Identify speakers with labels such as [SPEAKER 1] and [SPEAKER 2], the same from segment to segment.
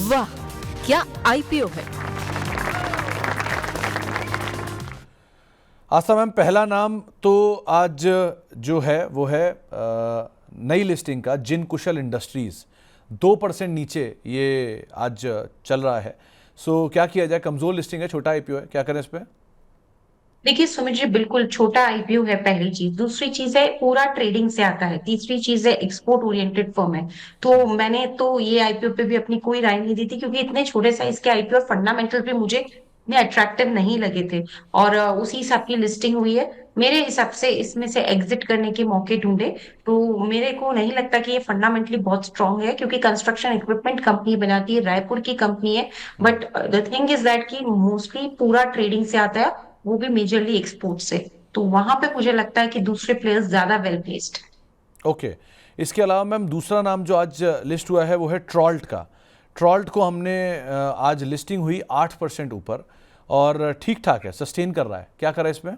[SPEAKER 1] वाह, क्या आईपीओ है।
[SPEAKER 2] आस्था मैम, पहला नाम तो आज जो है वो है नई लिस्टिंग का जिन कुशल इंडस्ट्रीज, 2% नीचे ये आज चल रहा है। सो क्या किया जाए, कमजोर लिस्टिंग है, छोटा आईपीओ है, क्या करें इस पे?
[SPEAKER 3] देखिए सुमित जी, बिल्कुल छोटा आईपीओ है। पहली चीज, दूसरी चीज है पूरा ट्रेडिंग से आता है, तीसरी चीज है एक्सपोर्ट ओरिएंटेड फर्म है। तो मैंने तो ये आईपीओ पे भी अपनी कोई राय नहीं दी थी, क्योंकि इतने छोटे साइज के आईपीओ फंडामेंटल पे मुझे इतने अट्रैक्टिव नहीं लगे थे। और उसी हिसाब की लिस्टिंग हुई है। मेरे हिसाब से इसमें से एग्जिट करने के मौके ढूंढे तो मेरे को नहीं लगता कि ये फंडामेंटली बहुत स्ट्रांग है, क्योंकि कंस्ट्रक्शन इक्विपमेंट कंपनी बनाती है, रायपुर की कंपनी है। But the thing is that कि मोस्टली पूरा ट्रेडिंग से आता है, वो भी मेजरली एक्सपोर्ट से। तो वहां पे मुझे लगता है कि दूसरे प्लेयर्स ज्यादा वेल प्लेस्ड।
[SPEAKER 2] ओके। इसके अलावा मैम दूसरा नाम जो आज लिस्ट हुआ है वो है ट्रॉल्ट का। ट्रॉल्ट को हमने आज लिस्टिंग हुई 8% ऊपर और ठीक ठाक है, सस्टेन कर रहा है, क्या करा इसमें?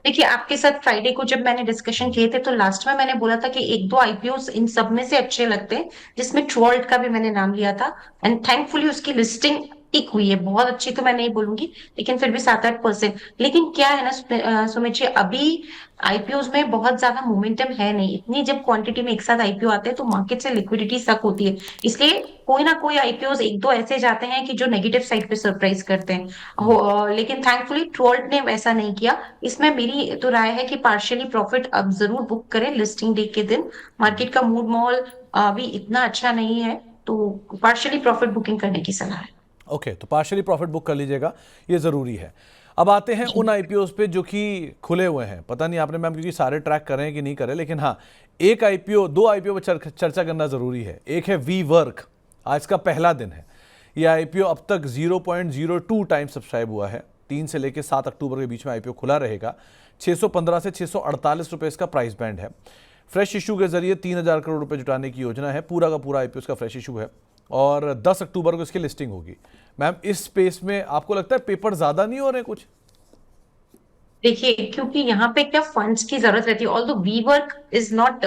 [SPEAKER 3] देखिए, आपके साथ फ्राइडे को जब मैंने डिस्कशन किए थे तो लास्ट में मैंने बोला था कि एक दो आईपीओ इन सब में से अच्छे लगते हैं, जिसमें ट्रोल्ट का भी मैंने नाम लिया था। एंड थैंकफुली उसकी लिस्टिंग ठीक हुई है, बहुत अच्छी तो मैं नहीं बोलूंगी, लेकिन फिर भी 7-8%। लेकिन क्या है ना सुमित जी, अभी आईपीओ में बहुत ज्यादा मोमेंटम है नहीं, इतनी जब क्वांटिटी में एक साथ आईपीओ आते हैं तो मार्केट से लिक्विडिटी सक होती है। इसलिए कोई ना कोई आईपीओ एक दो ऐसे जाते हैं कि जो नेगेटिव साइड पे सरप्राइज करते हैं। लेकिन थैंकफुली ट्रोल्ट ने वैसा नहीं किया। इसमें मेरी तो राय है कि पार्शियली प्रॉफिट अब जरूर बुक करें लिस्टिंग डे के दिन। मार्केट का मूड माहौल अभी इतना अच्छा नहीं है, तो पार्शियली प्रॉफिट बुकिंग करने की सलाह है।
[SPEAKER 2] ओके, तो पार्शियली प्रॉफिट बुक कर लीजिएगा, ये ज़रूरी है। अब आते हैं उन आईपीओस पे जो कि खुले हुए हैं। पता नहीं आपने मैम क्योंकि सारे ट्रैक कर रहे हैं कि नहीं करें, लेकिन हाँ, एक आईपीओ, दो आईपीओ पर चर्चा करना ज़रूरी है। एक है वी वर्क, आज का पहला दिन है। ये आईपीओ अब तक 0.02 टाइम्स सब्सक्राइब हुआ है। 3 से लेकर 7 अक्टूबर के बीच में आईपीओ खुला रहेगा। 615 से 648 रुपये इसका प्राइस बैंड है। फ्रेश इशू के जरिए 3000 करोड़ रुपए जुटाने की योजना है। पूरा का पूरा आईपीओ का फ्रेश इशू है और 10 अक्टूबर को इसकी लिस्टिंग होगी। मैम, इस स्पेस में आपको लगता है पेपर ज्यादा नहीं हो रहे कुछ?
[SPEAKER 3] देखिए, क्योंकि यहाँ पे क्या फंड्स की जरूरत रहती है। Although we work is not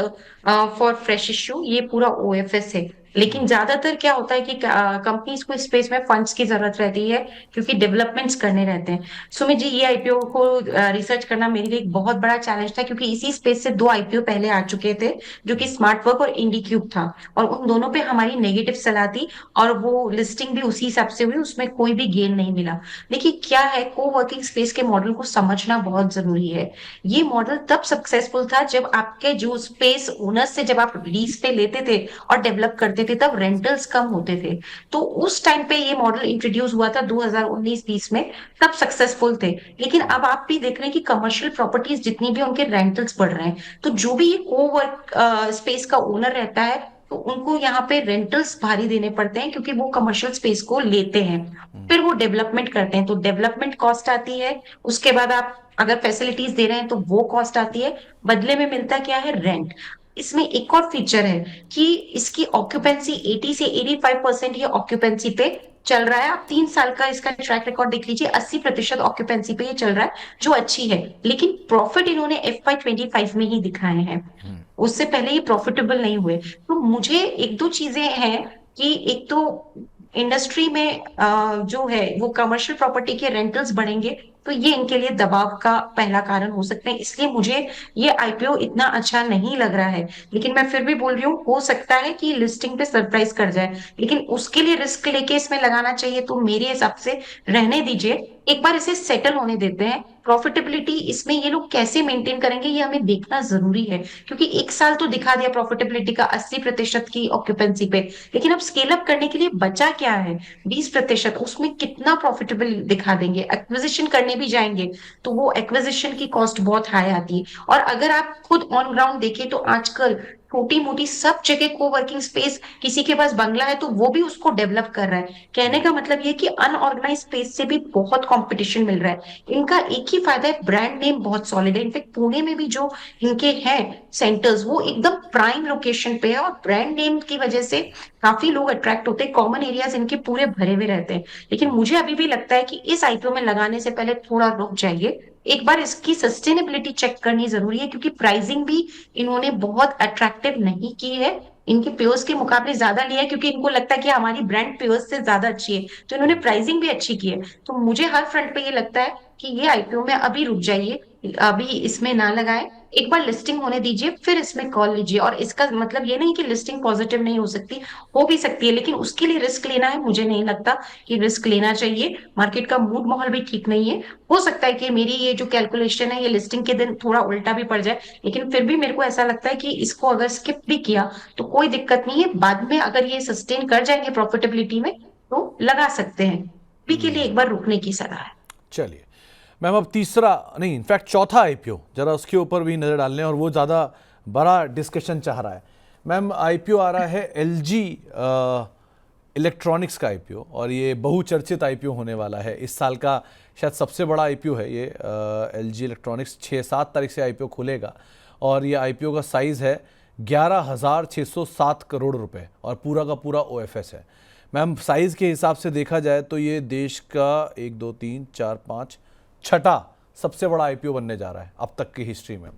[SPEAKER 3] for fresh issue, ये पूरा ओएफएस है। लेकिन ज्यादातर क्या होता है कि कंपनीज को स्पेस में फंड्स की जरूरत रहती है, क्योंकि डेवलपमेंट्स करने रहते हैं। सुमित जी, ये आईपीओ को रिसर्च करना मेरे लिए एक बहुत बड़ा चैलेंज था, क्योंकि इसी स्पेस से दो आईपीओ पहले आ चुके थे, जो कि स्मार्ट वर्क और इंडीक्यूब था। और उन दोनों पे हमारी नेगेटिव सलाह थी, और वो लिस्टिंग भी उसी हिसाब से हुई, उसमें कोई भी गेन नहीं मिला। देखिए क्या है, को वर्किंग स्पेस के मॉडल को समझना बहुत जरूरी है। ये मॉडल तब सक्सेसफुल था जब आपके जो स्पेस ओनर्स से, जब आप लीज पे लेते थे और डेवलप करते थे, तब रेंटल्स कम होते थे। तो उस टाइम पे ये मॉडल इंट्रोड्यूस हुआ था 2019-20 में, तब सक्सेसफुल थे। लेकिन अब आप भी देख रहे हैं कि कमर्शियल प्रॉपर्टीज जितनी भी, उनके रेंटल्स बढ़ रहे हैं। तो जो भी ये को वर्क स्पेस का ओनर रहता है, तो उनको यहाँ पे रेंटल्स भारी देने पड़ते हैं, क्योंकि वो कमर्शियल स्पेस को लेते हैं, फिर वो डेवलपमेंट करते हैं, तो डेवलपमेंट कॉस्ट आती है। उसके बाद आप अगर फैसिलिटीज दे रहे हैं तो वो कॉस्ट आती है। बदले में मिलता क्या है? रेंट। इसमें एक और फीचर है कि इसकी ऑक्यूपेंसी 80 से 85% ये ऑक्यूपेंसी पे चल रहा है। आप 3 साल का इसका ट्रैक रिकॉर्ड देख लीजिए, 80% ऑक्यूपेंसी पे ये चल रहा है, जो अच्छी है। लेकिन प्रॉफिट इन्होंने FY25 में ही दिखाए हैं, उससे पहले ये प्रॉफिटेबल नहीं हुए। तो मुझे एक दो चीजें हैं कि एक तो इंडस्ट्री में जो है वो कमर्शियल प्रॉपर्टी के रेंटल्स बढ़ेंगे, तो ये इनके लिए दबाव का पहला कारण हो सकते हैं। इसलिए मुझे ये आईपीओ इतना अच्छा नहीं लग रहा है। लेकिन मैं फिर भी बोल रही हूँ, हो सकता है कि लिस्टिंग पे सरप्राइज कर जाए, लेकिन उसके लिए रिस्क लेके इसमें लगाना चाहिए तो मेरे हिसाब से रहने दीजिए। एक बार इसे सेटल होने देते हैं। प्रॉफिटेबिलिटी इसमें ये लोग कैसे मेंटेन करेंगे, ये हमें देखना जरूरी है, क्योंकि एक साल तो दिखा दिया प्रॉफिटेबिलिटी का 80% की ऑक्यूपेंसी पे, लेकिन अब स्केल अप करने के लिए बचा क्या है? 20%, उसमें कितना प्रॉफिटेबल दिखा देंगे? एक्विजिशन करने भी जाएंगे तो वो एक्विजिशन की कॉस्ट बहुत हाई आती है। और अगर आप खुद ऑन ग्राउंड देखें तो आजकल छोटी मोटी सब जगह को वर्किंग स्पेस, किसी के पास बंगला है तो वो भी उसको डेवलप कर रहा है। कहने का मतलब ये कि अनऑर्गेनाइज स्पेस से भी बहुत कंपटीशन मिल रहा है। इनका एक ही फायदा है, ब्रांड नेम बहुत सॉलिड है। इनफेक्ट पुणे में भी जो इनके हैं सेंटर्स, वो एकदम प्राइम लोकेशन पे है, और ब्रांड नेम की वजह से काफी लोग अट्रैक्ट होते हैं। कॉमन एरियाज इनके पूरे भरे हुए रहते हैं। लेकिन मुझे अभी भी लगता है कि इस आईपीओ में लगाने से पहले थोड़ा रुक जाइए, एक बार इसकी सस्टेनेबिलिटी चेक करनी जरूरी है, क्योंकि प्राइसिंग भी इन्होंने बहुत अट्रैक्टिव नहीं की है। इनके पेयर्स के मुकाबले ज्यादा लिया है, क्योंकि इनको लगता है कि हमारी ब्रांड पेयर्स से ज्यादा अच्छी है, तो इन्होंने प्राइसिंग भी अच्छी की है। तो मुझे हर फ्रंट पे ये लगता है कि ये आईपीओ में अभी रुक जाइए, अभी इसमें ना लगाए, एक बार लिस्टिंग होने दीजिए, फिर इसमें कॉल लीजिए। और इसका मतलब ये नहीं कि लिस्टिंग पॉजिटिव नहीं हो सकती, हो भी सकती है, लेकिन उसके लिए रिस्क लेना है, मुझे नहीं लगता कि रिस्क लेना चाहिए। मार्केट का मूड माहौल भी ठीक नहीं है, हो सकता है कि मेरी ये जो कैलकुलेशन है ये लिस्टिंग के दिन थोड़ा उल्टा भी पड़ जाए, लेकिन फिर भी मेरे को ऐसा लगता है कि इसको अगर स्किप भी किया तो कोई दिक्कत नहीं है, बाद में अगर ये सस्टेन कर जाएंगे प्रॉफिटेबिलिटी में तो लगा सकते हैं। अभी के लिए एक बार रुकने की सलाह है।
[SPEAKER 2] चलिए मैम, अब तीसरा नहीं, इनफैक्ट चौथा आईपीओ, जरा उसके ऊपर भी नज़र डाल लें, और वो ज़्यादा बड़ा डिस्कशन चाह रहा है। मैम, आईपीओ आ रहा है एलजी इलेक्ट्रॉनिक्स का आईपीओ, और ये बहुचर्चित आईपीओ होने वाला है। इस साल का शायद सबसे बड़ा आईपीओ है ये। एलजी इलेक्ट्रॉनिक्स 6-7 तारीख से आईपीओ खुलेगा, और ये आईपीओ का साइज़ है 11,607 करोड़ रुपए, और पूरा का पूरा ओएफएस है। मैम, साइज़ के हिसाब से देखा जाए तो ये देश का 1 2 3 4 5 छठा सबसे बड़ा आईपीओ बनने जा रहा है अब तक की हिस्ट्री में।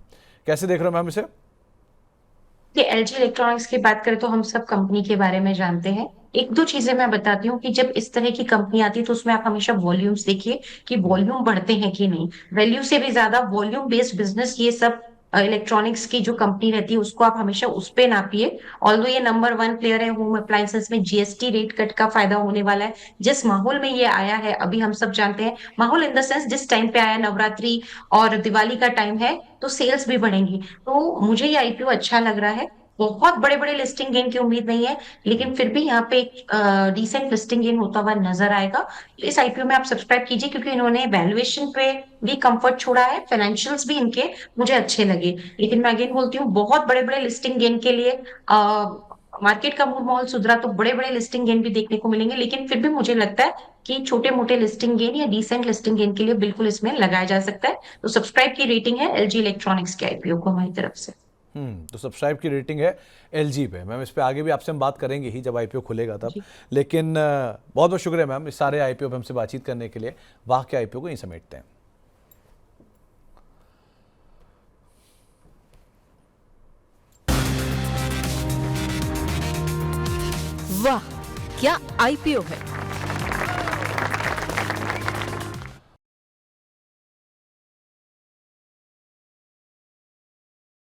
[SPEAKER 2] कैसे देख रहे हो मैम इसे?
[SPEAKER 3] कि एलजी इलेक्ट्रॉनिक्स की बात करें तो हम सब कंपनी के बारे में जानते हैं। एक दो चीजें मैं बताती हूँ कि जब इस तरह की कंपनी आती है तो उसमें आप हमेशा वॉल्यूम्स देखिए कि वॉल्यूम बढ़ते हैं कि नहीं। वैल्यू से भी ज्यादा वॉल्यूम बेस्ड बिजनेस ये सब इलेक्ट्रॉनिक्स की जो कंपनी रहती है उसको आप हमेशा उस पे नापिए। ऑल्दो ये नंबर 1 प्लेयर है, होम अप्लायंसेस में जीएसटी रेट कट का फायदा होने वाला है। जिस माहौल में ये आया है अभी हम सब जानते हैं, माहौल इन द सेंस जिस टाइम पे आया, नवरात्रि और दिवाली का टाइम है, तो सेल्स भी बढ़ेंगी। तो मुझे ये आईपीओ अच्छा लग रहा है। बहुत बड़े बड़े लिस्टिंग गेन की उम्मीद नहीं है, लेकिन फिर भी यहाँ पे एक डिसेंट लिस्टिंग गेन होता हुआ नजर आएगा। तो इस आईपीओ में आप सब्सक्राइब कीजिए, क्योंकि इन्होंने वैल्यूएशन पे भी कंफर्ट छोड़ा है, फाइनेंशियल्स भी इनके मुझे अच्छे लगे। लेकिन मैं अगेन बोलती हूँ, बहुत बड़े बड़े लिस्टिंग गेन के लिए मार्केट का मूड माहौल सुधरा तो बड़े बड़े लिस्टिंग गेन भी देखने को मिलेंगे, लेकिन फिर भी मुझे लगता है कि छोटे मोटे लिस्टिंग गेन या डिसेंट लिस्टिंग गेन के लिए बिल्कुल इसमें लगाया जा सकता है। तो सब्सक्राइब की रेटिंग है एलजी इलेक्ट्रॉनिक्स के आईपीओ को हमारी तरफ से।
[SPEAKER 2] तो सब्सक्राइब की रेटिंग है एलजी पे। मैम, इस पे आगे भी आपसे हम बात करेंगे ही जब आईपीओ खुलेगा तब। लेकिन बहुत बहुत शुक्रिया मैम इस सारे आईपीओ पे हमसे बातचीत करने के लिए। वाह के आईपीओ को यहीं समेटते हैं।
[SPEAKER 1] वाह क्या आईपीओ है।